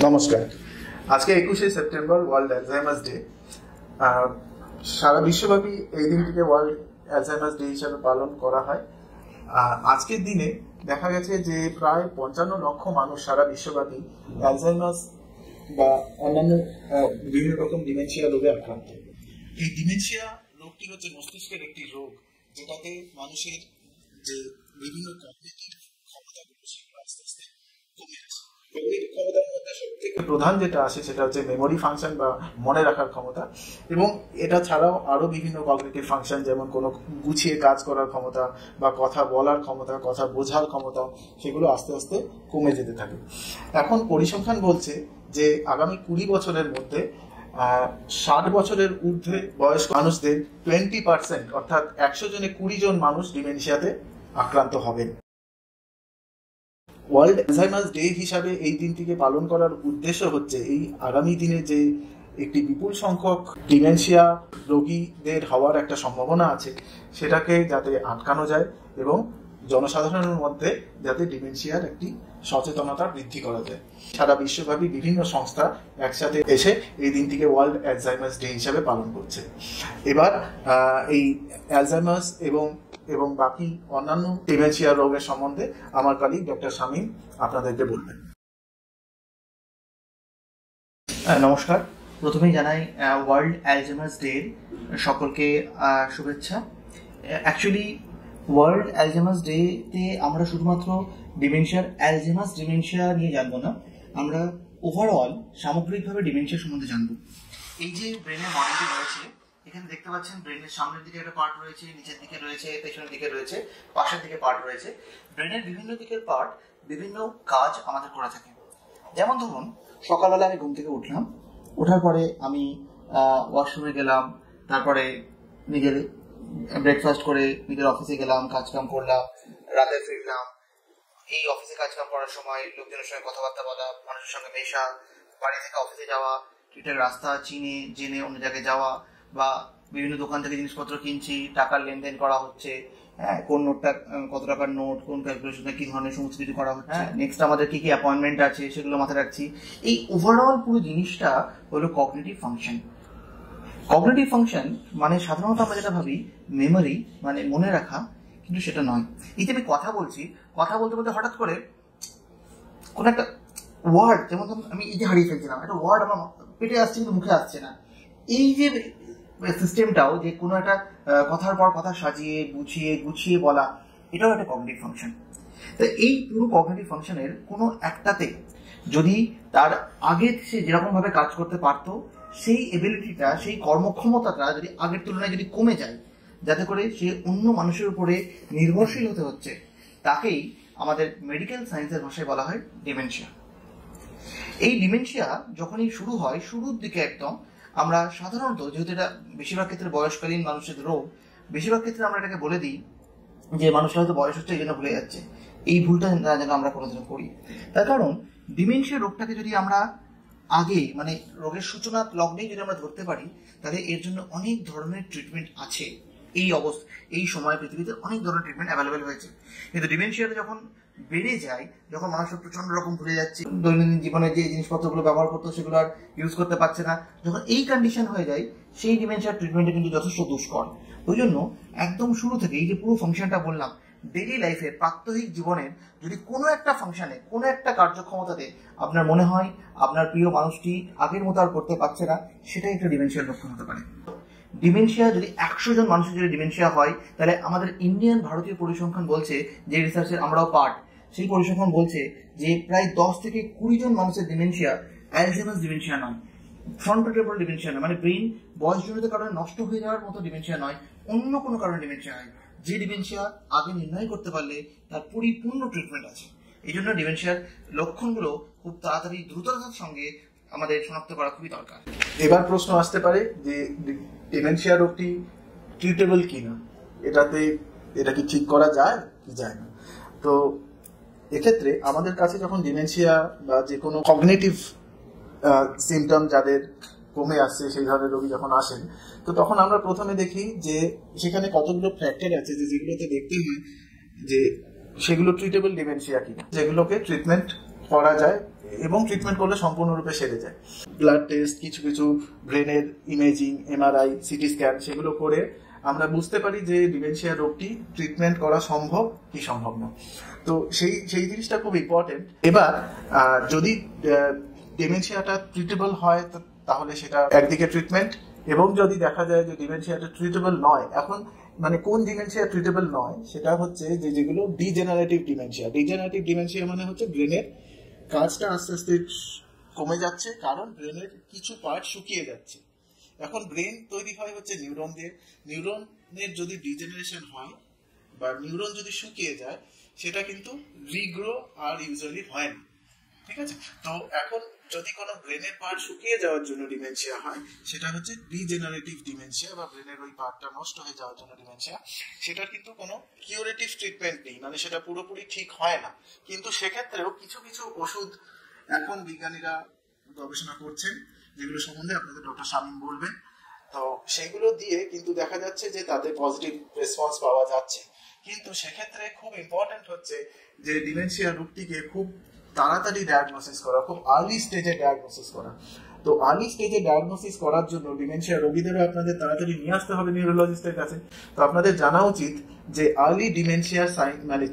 নমস্কার। আজকে 21শে September world Alzheimer's day. সারা বিশ্বব্যাপী এই দিনটিকে ওয়ার্ল্ড অ্যালজাইমার্স ডে হিসাবে পালন করা হয়। আজকের দিনে দেখা গেছে যে প্রায় 55 লক্ষ মানুষ সারা বিশ্বব্যাপী অ্যালজাইমার্স বা অন্যান্য বিভিন্ন রকম ডিমেনশিয়া রোগে আক্রান্ত। এই ডিমেনশিয়া রোগটি হচ্ছে মস্তিষ্কের একটি রোগ, যেটাতে মানুষের যে বিভিন্ন কগনিটিভ ক্ষমতাগুলো সেগুলো আস্তে আস্তে কমে আসে। কগনিটিভ ক্ষমতার মধ্যে সবথেকে প্রধান যেটা আসে সেটা হচ্ছে মেমোরি ফাংশন বা মনে রাখার ক্ষমতা, এবং এটা ছাড়াও আরো বিভিন্ন কগনিটিভ ফাংশন যেমন কোনো গুছিয়ে কাজ করার ক্ষমতা বা কথা বলার ক্ষমতা, কথা বোঝার ক্ষমতা, সেগুলো আস্তে আস্তে কমে যেতে থাকে। এখন পরিসংখ্যান বলছে যে আগামী 20 বছরের মধ্যে 60 বছরের ঊর্ধ্বে বয়স্ক মানুষদের 20% অর্থাৎ 100 জনে 20 জন মানুষ ডিমেনশিয়াতে আক্রান্ত হবেন। ওয়ার্ল্ড অ্যালজাইমার্স ডে হিসাবে এই দিনটিকে পালন করার উদ্দেশ্য হচ্ছে এই আগামী দিনে যে একটি বিপুল সংখ্যক ডিমেনশিয়া রোগীদের হওয়ার একটা সম্ভাবনা আছে সেটাকে যাতে আটকানো যায় এবং জনসাধারণের মধ্যে যাতে ডিমেনশিয়ার একটি সচেতনতা বৃদ্ধি করা যায়। সারা বিশ্বব্যাপী বিভিন্ন সংস্থা একসাথে এসে এই দিনটিকে ওয়ার্ল্ড অ্যালজাইমার্স ডে হিসাবে পালন করছে। এবার এই অ্যালজাইমার্স এবং বাকি অন্যান্য ডিমেনশিয়া রোগের সম্বন্ধে আমার কলিগ ডক্টর শামীম আপনাদেরকে বলবেন। নমস্কার। প্রথমেই জানাই ওয়ার্ল্ড অ্যালজাইমার্স ডে সকলকে শুভেচ্ছা। অ্যাকচুয়ালি ওয়ার্ল্ড অ্যালজাইমার্স ডেতে আমরা শুধুমাত্র অ্যালজাইমার্স ডিমেনশিয়া নিয়ে জানবো না, আমরা ওভারঅল সামগ্রিকভাবে ডিমেনশিয়া সম্বন্ধে জানবো। এই যে ব্রেনের মডেলটি রয়েছে, এখানে দেখতে পাচ্ছেন ব্রেনের সামনের দিকে একটা পার্ট রয়েছে, নিচের দিকে রয়েছে, পেছনের দিকে রয়েছে, পাশের দিকে পার্ট রয়েছে। ব্রেনের বিভিন্ন দিকের পার্ট বিভিন্ন কাজ আমাদের করে থাকে। যেমন ধরুন, সকালবেলা আমি ঘুম থেকে উঠলাম, ওঠার পরে আমি ওয়াশরুমে গেলাম, তারপরে নিজের ব্রেকফাস্ট করে নিজের অফিসে গেলাম, কাজকাম করলাম, রাতে ফিরলাম। এই অফিসে কাজকাম করার সময় লোকজনের সঙ্গে কথাবার্তা বলা, মানুষের সঙ্গে মেশা, বাড়ি থেকে অফিসে যাওয়া, ঠিকঠাক রাস্তা চিনে জেনে অন্য জায়গায় যাওয়া, বা বিভিন্ন দোকান থেকে জিনিসপত্র কিনছি, টাকার লেনদেন করা হচ্ছে, হ্যাঁ, কোন নোটটা কত টাকার নোট, কোন ক্যালকুলেশনে কি ধরনের সমস্ত কিছু করা হচ্ছে, নেক্সট আমাদের কি কি অ্যাপয়েন্টমেন্ট আছে সেগুলো মাথায় রাখছি। এই ওভারঅল পুরো জিনিসটা হলো কগনিটিভ ফাংশন। কগনিটিভ ফাংশন মানে সাধারণত আমরা যেটা ভাবি মেমোরি মানে মনে রাখা, কিন্তু সেটা নয়। এই যে আমি কথা বলছি, কথা বলতে বলতে হঠাৎ করে কোন একটা ওয়ার্ড, যেমন আমি এই যে হারিয়ে ফেলছিলাম, একটা ওয়ার্ড আমার পেটে আসছে কিন্তু মুখে আসছে না। এই যে সিস্টেমটাও, যে কোনো একটা কথার পর কথা সাজিয়ে গুছিয়ে বলা, এটাও একটা কগনিটিভ ফাংশন। তো এই পুরো কগনিটিভ ফাংশনের কোনো একটাতে যদি তার আগে সে যেরকম ভাবে কাজ করতে পারতো, সেই এবিলিটিটা, সেই কর্মক্ষমতাটা যদি আগের তুলনায় যদি কমে যায়, যাতে করে সে অন্য মানুষের উপরে নির্ভরশীল হতে হচ্ছে, তাকেই আমাদের মেডিকেল সায়েন্সের ভাষায় বলা হয় ডিমেনশিয়া। এই ডিমেনশিয়া যখনই শুরু হয়, শুরুর দিকে একদম, আমরা সাধারণত, যেহেতু এটা বেশিরভাগ ক্ষেত্রে বয়সকালীন মানুষের রোগ, বেশিরভাগ ক্ষেত্রে আমরা এটাকে বলে দিই যে মানুষের হয়তো বয়স হচ্ছে এই জন্য ভুলে যাচ্ছে। এই ভুলটা যেন আমরা কোনোদিনও করি। তার কারণ ডিমেনশিয়া রোগটাকে যদি আমরা আগে মানে রোগের সূচনা লগ্নেই যদি আমরা ধরতে পারি, তাহলে এর জন্য অনেক ধরনের ট্রিটমেন্ট আছে। এই সময় পৃথিবীতে অনেক ধরনের ট্রিটমেন্ট অ্যাভেলেবেল হয়েছে। কিন্তু ডিমেনশিয়াটা যখন বেড়ে যায়, যখন মানুষের প্রচন্ড রকম ভুলে যাচ্ছে, দৈনন্দিন জীবনে যে জিনিসপত্রগুলো ব্যবহার করতো সেগুলো আর ইউজ করতে পারছে না, যখন এই কন্ডিশন হয়ে যায়, সেই ডিমেনশিয়ার ট্রিটমেন্টে কিন্তু যথেষ্ট দুষ্কর। ওই জন্য একদম শুরু থেকে এই যে পুরো ফাংশনটা বললাম, ডেইলি লাইফে প্রাত্যহিক জীবনের যদি কোনো একটা ফাংশনে, কোনো একটা কার্যক্ষমতাতে আপনার মনে হয় আপনার প্রিয় মানুষটি আগের মতো আর করতে পারছে না, সেটাই একটা ডিমেনশিয়ার লক্ষণ হতে পারে। ডিমেনশিয়া যদি 100 জন মানুষের যদি ডিমেনশিয়া হয়, তাহলে আমাদের ভারতীয় পরিসংখ্যান বলছে, যে রিসার্চের আমরাও পার্ট, সেই পরিসংখ্যান বলছে যে প্রায় 10 থেকে 20 জন মানুষের ডিমেনশিয়া অ্যালজাইমার্স ডিমেনশিয়া নয়, ফ্রন্টোটেম্পোরাল ডিমেনশিয়া নয়, মানে ব্রেন বয়সজনিত কারণে নষ্ট হয়ে যাওয়ার মতো ডিমেনশিয়া নয়, অন্য কোনো কারণে ডিমেনশিয়া হয়। যে ডিমেনশিয়া আগে নির্ণয় করতে পারলে তার পরিপূর্ণ ট্রিটমেন্ট আছে। এই জন্য ডিমেনশিয়ার লক্ষণগুলো খুব তাড়াতাড়ি দ্রুততার সঙ্গে আমাদের শনাক্ত করা খুবই দরকার। এবার প্রশ্ন আসতে পারে যে ডিমেনশিয়া রোগটি ট্রিটেবল কিনা, এটা কি ঠিক করা যায় কি যায় না। তো এক্ষেত্রে আমাদের কাছে যখন ডিমেনশিয়া বা যে কোনো কগনিটিভ সিমটম যাদের কমে আসছে, সেই ধরনের রোগী যখন আসেন, তো তখন আমরা প্রথমে দেখি যে সেখানে কতগুলো ফ্যাক্টর আছে যেগুলোতে দেখতে হয় যে সেগুলো ট্রিটেবল ডিমেনশিয়া কিনা, যেগুলোকে ট্রিটমেন্ট করা যায় এবং ট্রিটমেন্ট করলে সম্পূর্ণরূপে সেরে যায়। ব্লাড টেস্ট, কিছু কিছু ব্রেনের ইমেজিং, এমআরআই, সিটি স্ক্যান, সেগুলো করে আমরা বুঝতে পারি যে ডিমেনশিয়া রোগটি ট্রিটমেন্ট করা সম্ভব কি সম্ভব না। তো সেই জিনিসটা খুব ইম্পর্টেন্ট। এবার যদি ডিমেনশিয়াটা ট্রিটেবল হয় তাহলে সেটা একদিকে ট্রিটমেন্ট, এবং যদি দেখা যায় যে ডিমেনশিয়াটা ট্রিটেবল নয়, এখন মানে কোন ডিমেনশিয়া ট্রিটেবল নয় সেটা হচ্ছে যেগুলো ডিজেনারেটিভ ডিমেনশিয়া। ডিজেনারেটিভ ডিমেনশিয়া মানে হচ্ছে ব্রেনের কাজটা আস্তে আস্তে কমে যাচ্ছে, কারণ ব্রেনের কিছু পার্ট শুকিয়ে যাচ্ছে। এখন ব্রেন তৈরি হয় হচ্ছে নিউরন দিয়ে। নিউরনের যদি ডিজেনারেশন হয় বা নিউরন যদি শুকিয়ে যায়, সেটা কিন্তু রিগ্রো আর ইউজুয়ালি হয় না, ঠিক আছে? তো এখন যদি কোনো ব্রেনের পার্ট শুকিয়ে যাওয়ার জন্য ডিমেনশিয়া হয়, সেটা হচ্ছে ডিজেনারেটিভ ডিমেনশিয়া বা ব্রেনের ওই পার্টটা নষ্ট হয়ে যাওয়ার জন্য ডিমেনশিয়া। সেটার কিন্তু কোনো কিউরেটিভ ট্রিটমেন্ট নেই, মানে সেটা পুরোপুরি ঠিক হয় না। কিন্তু সেক্ষেত্রেও কিছু কিছু ওষুধ এখন বিজ্ঞানীরা গবেষণা করছেন, যেগুলো সম্বন্ধে আপনাদের ডক্টর শামীম বলবেন। তো সেইগুলো দিয়ে কিন্তু দেখা যাচ্ছে যে তাদের পজিটিভ রেসপন্স পাওয়া যাচ্ছে। কিন্তু সেক্ষেত্রে খুব ইম্পর্টেন্ট হচ্ছে যে ডিমেনশিয়া রোগটিকে খুব তাড়াতাড়ি ডায়াগনোসিস করা, খুব আর্লি স্টেজে ডায়াগনোসিস করা। তো আর্লি স্টেজে ডায়াগনোসিস করার জন্য ডিমেনশিয়া রোগীদেরও আপনাদের তাড়াতাড়ি নিয়ে আসতে হবে নিউরোলজিস্টের কাছে। তো আপনাদের জানা উচিত যে আর্লি ডিমেনশিয়ার সাইন মানে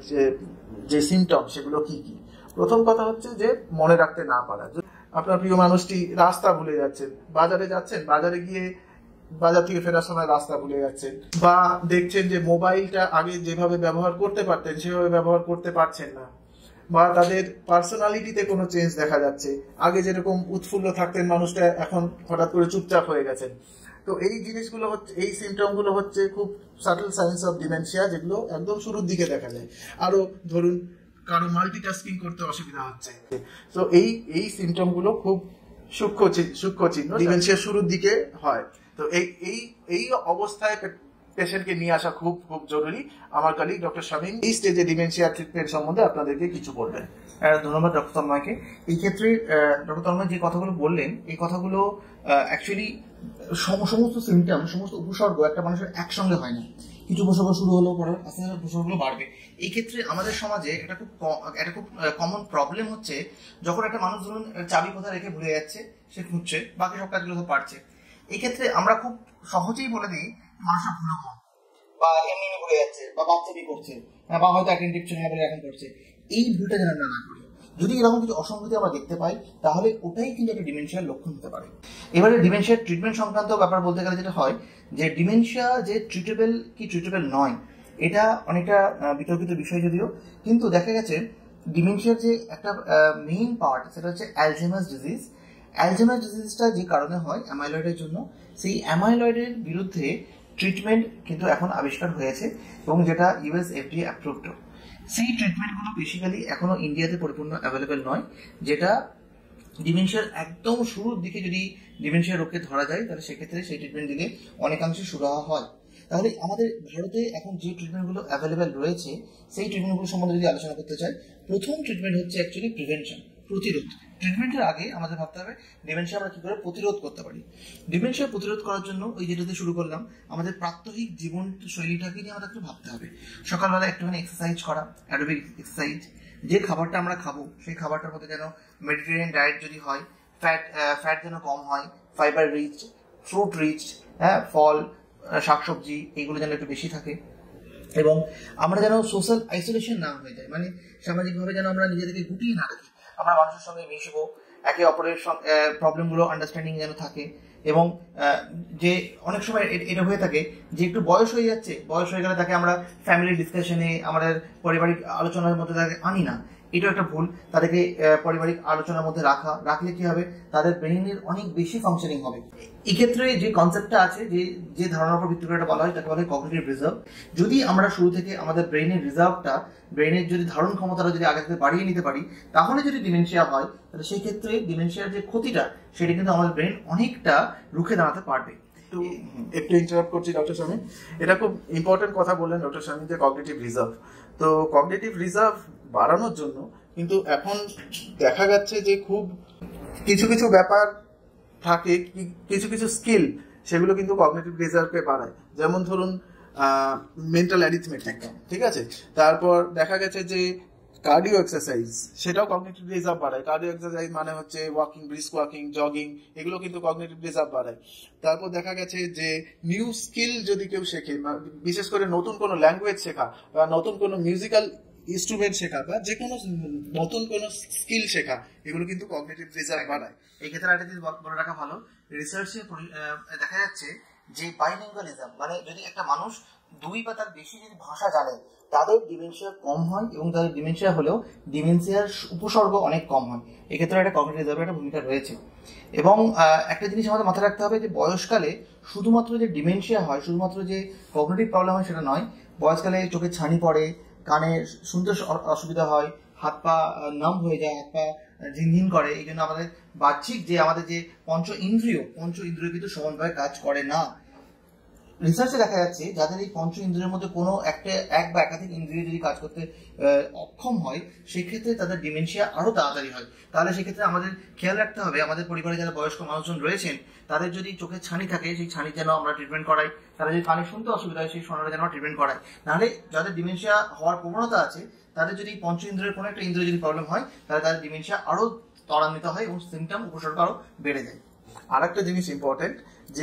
যে সিমটম সেগুলো কি কি। প্রথম কথা হচ্ছে যে মনে রাখতে না পারা। আপনার প্রিয় মানুষটি রাস্তা ভুলে যাচ্ছেন, বাজারে যাচ্ছেন, বাজারে গিয়ে বাজার থেকে ফেরার সময় রাস্তা ভুলে যাচ্ছেন, বা দেখছেন যে মোবাইলটা আগে যেভাবে ব্যবহার করতে পারতেন সেভাবে ব্যবহার করতে পারছেন না, বা তাদের পার্সোনালিটিতে কোনো চেঞ্জ দেখা যাচ্ছে, আগে যেরকম উৎফুল্ল থাকতেন মানুষটা এখন হঠাৎ করে চুপচাপ হয়ে গেছেন। তো এই জিনিসগুলো হচ্ছে, এই সিমটমগুলো হচ্ছে খুব সাটল সাইন্স অফ ডিমেনশিয়া, যেগুলো একদম শুরুর দিকে দেখা যায়। আরো ধরুন কারো মাল্টিটাস্কিং করতে অসুবিধা হচ্ছে, তো এই সিমটমগুলো খুব সূক্ষ্ম চিহ্ন ডিমেনশিয়া শুরুর দিকে হয়। তো এই অবস্থায় পেশেন্টকে নিয়ে আসা খুব খুব জরুরি। আমার কলিগ ডক্টর শামীম এই স্টেজে ডিমেনশিয়া ট্রিটমেন্ট সম্বন্ধে আপনাদেরকে কিছু বলবেন। ধন্যবাদ ডক্টর তন্ময়কে। এই ক্ষেত্রে ডক্টর তন্ময় যে কথাগুলো বললেন, এই কথাগুলো অ্যাকচুয়ালি সমস্ত সিমটম, সমস্ত উপসর্গ একটা মানুষের একসঙ্গে হয় না। কিছু উপসর্গ শুরু হলেও পরে আস্তে আস্তে উপসর্গগুলো বাড়বে। এই ক্ষেত্রে আমাদের সমাজে একটা খুব কমন প্রবলেম হচ্ছে, যখন একটা মানুষ ধরুন চাবি কোথায় রেখে ভুলে যাচ্ছে, সে খুঁজছে, বাকি সব কাজগুলো তো পারছে। এই ক্ষেত্রে আমরা খুব সহজেই বলে দিই মানুষটা ভুলে কম, বা এমনি ভুলে যাচ্ছে, বা বাচ্চাটি করছে, বা হয়তো এখন টিপছে না বলে এখন করছে। এই ভুলটা যেন আমরা না করি। যদি এরকম কিছু অসঙ্গতি আমরা দেখতে পাই, তাহলে ওটাই কিন্তু একটা ডিমেনশিয়ার লক্ষণ হতে পারে। এবারে ডিমেনশিয়ার ট্রিটমেন্ট সংক্রান্ত ব্যাপার বলতে গেলে যেটা হয়, যে ডিমেনশিয়া যে ট্রিটেবল কি ট্রিটেবল নয়, এটা অনেকটা বিতর্কিত বিষয় যদিও, কিন্তু দেখা গেছে ডিমেনশিয়ার যে একটা মেইন পার্ট, সেটা হচ্ছে অ্যালঝেইমার্স ডিজিজ। অ্যালঝেইমার্স ডিজিজটা যে কারণে হয় অ্যামাইলয়েডের জন্য, সেই অ্যামাইলয়েডের বিরুদ্ধে ট্রিটমেন্ট কিন্তু এখন আবিষ্কার হয়েছে, এবং যেটা ইউএস FDA অ্যাপ্রুভড। সেই ট্রিটমেন্টগুলো বেসিক্যালি এখনো ইন্ডিয়াতে পরিপূর্ণ অ্যাভেলেবেল নয়, যেটা ডিমেনশিয়ার একদম শুরুর দিকে যদি ডিমেনশিয়া রোগকে ধরা যায়, তাহলে সেক্ষেত্রে সেই ট্রিটমেন্ট দিলে অনেকাংশে সুরাহা হয়। তাহলে আমাদের ভারতে এখন যে ট্রিটমেন্টগুলো অ্যাভেলেবেল রয়েছে, সেই ট্রিটমেন্টগুলো সম্বন্ধে যদি আলোচনা করতে চাই, প্রথম ট্রিটমেন্ট হচ্ছে অ্যাকচুয়ালি প্রিভেনশন, প্রতিরোধ। ট্রিটমেন্টের আগে আমাদের ভাবতে হবে ডিমেনশিয়া আমরা কি করে প্রতিরোধ করতে পারি। ডিমেনশিয়া প্রতিরোধ করার জন্য ওই যেটাতে শুরু করলাম, আমাদের প্রাত্যহিক জীবন শৈলীটাকে নিয়ে আমাদের ভাবতে হবে। সকালবেলা একটুখানি এক্সারসাইজ করা, অ্যারোবিক এক্সারসাইজ। যে খাবারটা আমরা খাবো সেই খাবারটার মধ্যে যেন মেডিটেরিয়ান ডায়েট যদি হয়, ফ্যাট যেন কম হয়, ফাইবার রিচ, ফ্রুট রিচ, ফল, শাকসবজি, এইগুলো যেন একটু বেশি থাকে। এবং আমরা যেন সোশ্যাল আইসোলেশন না হয়ে যায়, মানে সামাজিকভাবে যেন আমরা নিজেদেরকে গুটিয়ে না রাখি। আমরা মানুষের সঙ্গে মিশবো, একে অপরের প্রবলেমগুলো আন্ডারস্ট্যান্ডিং যেন থাকে। এবং যে অনেক সময় এটা হয়ে থাকে যে একটু বয়স হয়ে যাচ্ছে, বয়স হয়ে গেলে তাকে আমরা ফ্যামিলি ডিসকাশনে, আমাদের পারিবারিক আলোচনার মধ্যে তাকে আনি না। এটাও একটা ভুল। তাদেরকে পারিবারিক আলোচনার মধ্যে রাখলে কি হবে, তাদের ব্রেইনের অনেক বেশি ফাংশনিং হবে। এক্ষেত্রে যে কনসেপ্টটা আছে, যে ধারণার উপর ভিত্তি করে এটা বলা হয়, তাকে বলা হয় কগনিটিভ রিজার্ভ। যদি আমরা শুরু থেকে আমাদের ব্রেইনের রিজার্ভটা, ব্রেইনের যদি ধারণ ক্ষমতাটা যদি আগে থেকে বাড়িয়ে নিতে পারি, তাহলে যদি ডিমেনশিয়া হয়, তাহলে সেই ক্ষেত্রে ডিমেনশিয়ার যে ক্ষতিটা, সেটা কিন্তু আমাদের ব্রেইন অনেকটা রুখে দাঁড়াতে পারবে। একটু ইন্টারাপ্ট করছি ডক্টর শামীম, এটা খুব ইম্পর্টেন্ট কথা বললেন ডক্টর শামীম, যে কগনিটিভ রিজার্ভ। তো কগনিটিভ রিজার্ভ বাড়ানোর জন্য কিন্তু এখন দেখা যাচ্ছে যে খুব কিছু ব্যাপার থাকে, কিছু স্কিল, সেগুলো কিন্তু কগনিটিভ রিজার্ভকে বাড়ায়। যেমন ধরুন মেন্টাল অ্যারিথমেটিক, ঠিক আছে। তারপর দেখা গেছে যে কার্ডিও এক্সারসাইজ, সেটাও কগনিটিভ রিজার্ভ বাড়ায়। কার্ডিও এক্সারসাইজ মানে হচ্ছে ওয়াকিং, ব্রিস্ক ওয়াকিং, জগিং, এগুলো কিন্তু কগনিটিভ রিজার্ভ বাড়ায়। তারপর দেখা গেছে যে নিউ স্কিল যদি কেউ শেখে, বিশেষ করে নতুন কোনো ল্যাঙ্গুয়েজ শেখা বা নতুন কোনো মিউজিক্যাল ইনস্ট্রুমেন্ট শেখা বা যে কোনো নতুন কোনো স্কিল শেখা, এগুলো কিন্তু কগনিটিভ রিজার্ভ বাড়ায়। এই ক্ষেত্রে একটা জিনিস বলে রাখা ভালো, রিসার্চে দেখা যাচ্ছে যে বাইলিঙ্গুয়ালিজম মানে যদি একটা মানুষ 2 বা তার বেশি যদি ভাষা জানে, তাদের ডিমেনশিয়া কম হয়, এবং তাদের ডিমেনশিয়া হলেও ডিমেনশিয়ার উপসর্গ অনেক কম হয়। এক্ষেত্রে একটা কগনিটিভ রিজার্ভের একটা ভূমিকা রয়েছে। এবং একটা জিনিস আমাদের মাথায় রাখতে হবে যে বয়সকালে শুধুমাত্র যে ডিমেনশিয়া হয়, শুধুমাত্র যে কগনিটিভ প্রবলেম হয় সেটা নয়। বয়সকালে চোখে ছানি পড়ে, কানে শুনতে অসুবিধা হয়, হাত পা নাম হয়ে যায়, হাত পা ঝিনঝিন করে। এই জন্য আমাদের বাহ্যিক যে আমাদের যে পঞ্চ ইন্দ্রিয় কিন্তু সমানভাবে কাজ করে না। রিসার্চে দেখা যাচ্ছে যাদের এই পঞ্চ ইন্দ্রিয়ের মধ্যে কোনো এক বা একাধিক ইন্দ্রিয় যদি কাজ করতে অক্ষম হয়, সেক্ষেত্রে তাদের ডিমেনশিয়া আরো তাড়াতাড়ি হয়। তাহলে সেক্ষেত্রে আমাদের খেয়াল রাখতে হবে, আমাদের পরিবারে যারা বয়স্ক মানুষজন রয়েছেন, তাদের যদি চোখে ছানি থাকে, সেই ছানি যেন আমরা ট্রিটমেন্ট করাই। তারা যদি কানে শুনতে অসুবিধা হয়, সেই শোনাটা যেন ট্রিটমেন্ট করাই। নাহলে যাদের ডিমেনশিয়া হওয়ার প্রবণতা আছে, তাদের যদি পঞ্চ ইন্দ্রিয়ের কোনো একটা ইন্দ্রিয় যদি প্রবলেম হয়, তাহলে তাদের ডিমেনশিয়া আরো ত্বরান্বিত হয় এবং সিমটম উপসর্গ আরো বেড়ে যায়। আর একটা জিনিস ইম্পর্টেন্ট,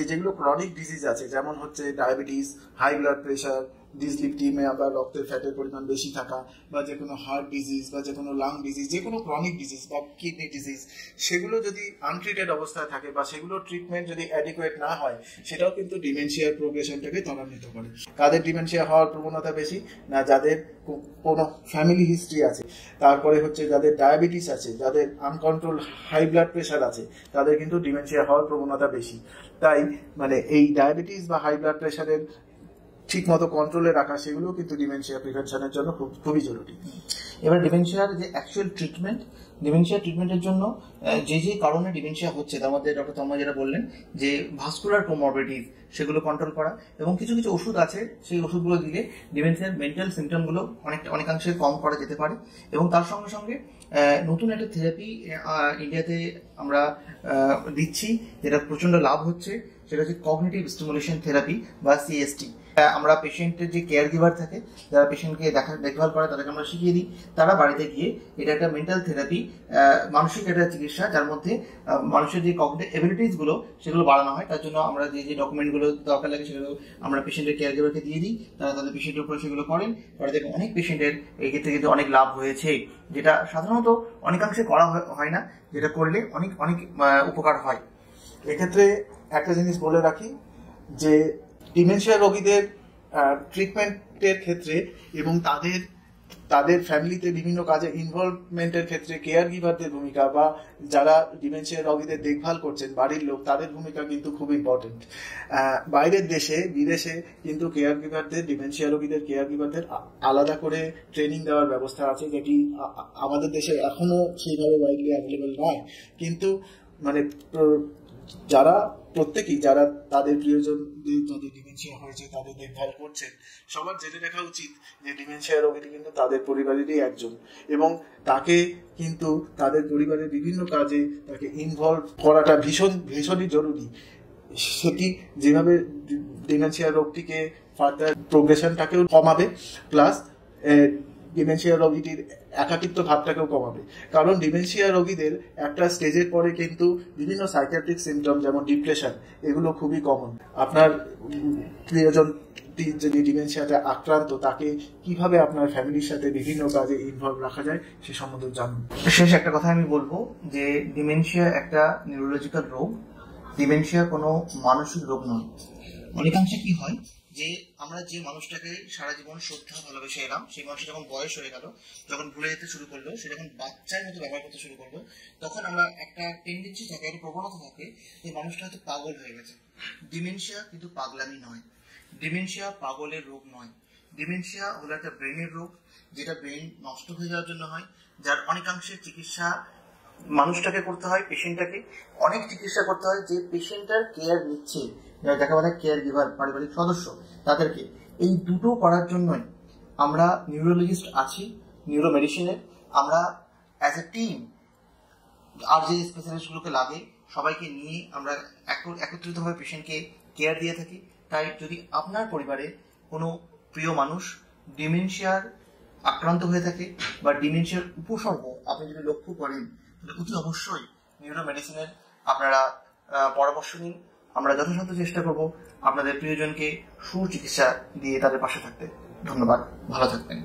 যেগুলো ক্রনিক ডিজিজ আছে, যেমন হচ্ছে diabetes, high blood pressure, dyslipidaemia বা রক্তের ফ্যাটের পরিমাণ বেশি থাকা, বা যে কোনো হার্ট ডিজিজ বা যে কোনো লাং ডিজিজ, যে কোনো ক্রনিক ডিজিজ বা কিডনি ডিজিজ, সেগুলো যদি আনট্রিটেড অবস্থায় থাকে বা সেগুলো ট্রিটমেন্ট যদি অ্যাডিকুয়েট না হয়, সেটাও কিন্তু ডিমেনশিয়ার প্রোগ্রেশনটাকে ত্বরান্বিত করে। কাদের ডিমেনশিয়া হওয়ার প্রবণতা বেশি? না যাদের কোনো ফ্যামিলি হিস্ট্রি আছে, তারপরে হচ্ছে যাদের ডায়াবেটিস আছে, যাদের আনকন্ট্রোল হাই ব্লাড প্রেশার আছে, তাদের কিন্তু ডিমেনশিয়া হওয়ার প্রবণতা বেশি। তাই মানে এই ডায়াবেটিস বা হাই ব্লাড প্রেশারের ঠিক মতো কন্ট্রোলে রাখা, সেগুলো কিন্তু ডিমেনশিয়া প্রিভেনশনের জন্য খুবই জরুরি। এবার ডিমেনশিয়ার যে অ্যাকচুয়াল ট্রিটমেন্ট, ডিমেনশিয়া ট্রিটমেন্টের জন্য যে কারণে ডিমেনশিয়া হচ্ছে, তার মধ্যে ডক্টর তন্ময় যেটা বললেন যে ভাস্কুলার কোমরবিডিটিস, সেগুলো কন্ট্রোল করা, এবং কিছু কিছু ওষুধ আছে, সেই ওষুধগুলো দিলে ডিমেনশিয়ার মেন্টাল সিমটমগুলো অনেকাংশে কম করা যেতে পারে। এবং তার সঙ্গে সঙ্গে নতুন একটা থেরাপি ইন্ডিয়াতে আমরা দিচ্ছি, যেটা প্রচন্ড লাভ হচ্ছে, সেটা হচ্ছে কগনিটিভ স্টিমুলেশন থেরাপি বা সিএসটি। আমরা পেশেন্টের যে কেয়ার গিভার থাকে, যারা পেশেন্টকে দেখভাল করে, তাদেরকে আমরা শিখিয়ে দিই, তারা বাড়িতে গিয়ে এটা একটা মেন্টাল থেরাপি, মানসিক একটা চিকিৎসা, যার মধ্যে মানুষের যে কগনিটিভ এবিলিটিস গুলো সেগুলো বাড়ানো হয়। তার জন্য আমরা যে ডকুমেন্টগুলো দরকার লাগে, সেগুলো আমরা পেশেন্টের কেয়ার গিভারকে দিয়ে দিই, তারা তাদের পেশেন্টের উপরে সেগুলো করেন। পরে দেখবেন অনেক পেশেন্টের এই ক্ষেত্রে কিন্তু অনেক লাভ হয়েছে, যেটা সাধারণত অনেকাংশে করা হয় না, যেটা করলে অনেক অনেক উপকার হয়। এক্ষেত্রে একটা জিনিস বলে রাখি যে ডিমেনশিয়া রোগীদের ট্রিটমেন্টের ক্ষেত্রে এবং তাদের ফ্যামিলিতে বিভিন্ন কাজে ইনভলভমেন্টের ক্ষেত্রে কেয়ার গিভারদের ভূমিকা, বা যারা ডিমেনশিয়া রোগীদের দেখভাল করছেন বাড়ির লোক, তাদের ভূমিকা কিন্তু খুব ইম্পর্টেন্ট। বাইরের দেশে বিদেশে কিন্তু কেয়ার গিভারদের, ডিমেনশিয়া রোগীদের কেয়ার গিভারদের আলাদা করে ট্রেনিং দেওয়ার ব্যবস্থা আছে, যেটি আমাদের দেশে এখনো সেইভাবে ওয়াইডলি অ্যাভেলেবল নয়। কিন্তু মানে যারা তাদের প্রিয়জন যাদের ডিমেনশিয়া হয়েছে, তাদের দেখভাল করছেন, সবার জেনে রাখা উচিত যে ডিমেনশিয়া রোগীটি কিন্তু তাদের পরিবারেরই একজন, এবং তাকে কিন্তু তাদের পরিবারের বিভিন্ন কাজে তাকে ইনভলভ করাটা ভীষণই জরুরি। সেটি যেভাবে ডিমেনশিয়া রোগটিকে ফার্দার প্রোগ্রেশনটাকেও কমাবে, প্লাস ডিমেনশিয়া রোগীটির একাকিত্ব ভাবটাকেও কমাবে। কারণ ডিমেনশিয়া রোগীদের একটা স্টেজের পরে কিন্তু বিভিন্ন সাইকিয়াট্রিক সিমটম, যেমন ডিপ্রেশন, এগুলো খুবই কমন। আপনার প্রিয়জন যদি ডিমেনশিয়াতে আক্রান্ত, তাকে কিভাবে আপনার ফ্যামিলির সাথে বিভিন্ন কাজে ইনভলভ রাখা যায় সে সম্বন্ধে জানুন। শেষ একটা কথা আমি বলবো যে ডিমেনশিয়া একটা নিউরোলজিক্যাল রোগ, ডিমেনশিয়া কোনো মানসিক রোগ নয়। অনেকাংশে কি হয় যে আমরা যে মানুষটাকে সারা জীবন শ্রদ্ধা ভালোবেসে এলাম, সেই মানুষটা যখন বয়স হয়ে গেল, যখন ভুলে যেতে শুরু করলো, সে যখন বাচ্চার মতো ব্যবহার করতে শুরু করলো, তখন আমরা একটা টেন্ডেন্সি থাকে, একটা প্রবণতা থাকে, এই মানুষটা হয়তো পাগল হয়ে গেছে। ডিমেনশিয়া কিন্তু পাগলামি নয়, ডিমেনশিয়া পাগলের রোগ নয়। ডিমেনশিয়া হলো একটা ব্রেনের রোগ, যেটা ব্রেন নষ্ট হয়ে যাওয়ার জন্য হয়, যার অনেকাংশে চিকিৎসা মানুষটাকে করতে হয়, পেশেন্টটাকে অনেক চিকিৎসা করতে হয়। যে পেশেন্টটার কেয়ার নিচ্ছে, যাকে বলা কেয়ার গিভার, পারিবারিক সদস্য, তাদেরকে এই দুটো করার জন্যই আমরা নিউরোলজিস্ট আছি, নিউরো মেডিসিনের। আমরা অ্যাজ এ টিম, আর যে স্পেশালিস্টগুলোকে লাগে, সবাইকে নিয়ে আমরা একত্রিতভাবে পেশেন্টকে কেয়ার দিয়ে থাকি। তাই যদি আপনার পরিবারে কোনো প্রিয় মানুষ ডিমেনশিয়ার আক্রান্ত হয়ে থাকে বা ডিমেনশিয়ার উপসর্গ আপনি যদি লক্ষ্য করেন, তাহলে অতি অবশ্যই নিউরো মেডিসিনের আপনারা পরামর্শ নিন। আমরা যথাসাধ্য চেষ্টা করব আপনাদের প্রিয়জনকে সুচিকিৎসা দিয়ে তাদের পাশে থাকতে। ধন্যবাদ, ভালো থাকবেন।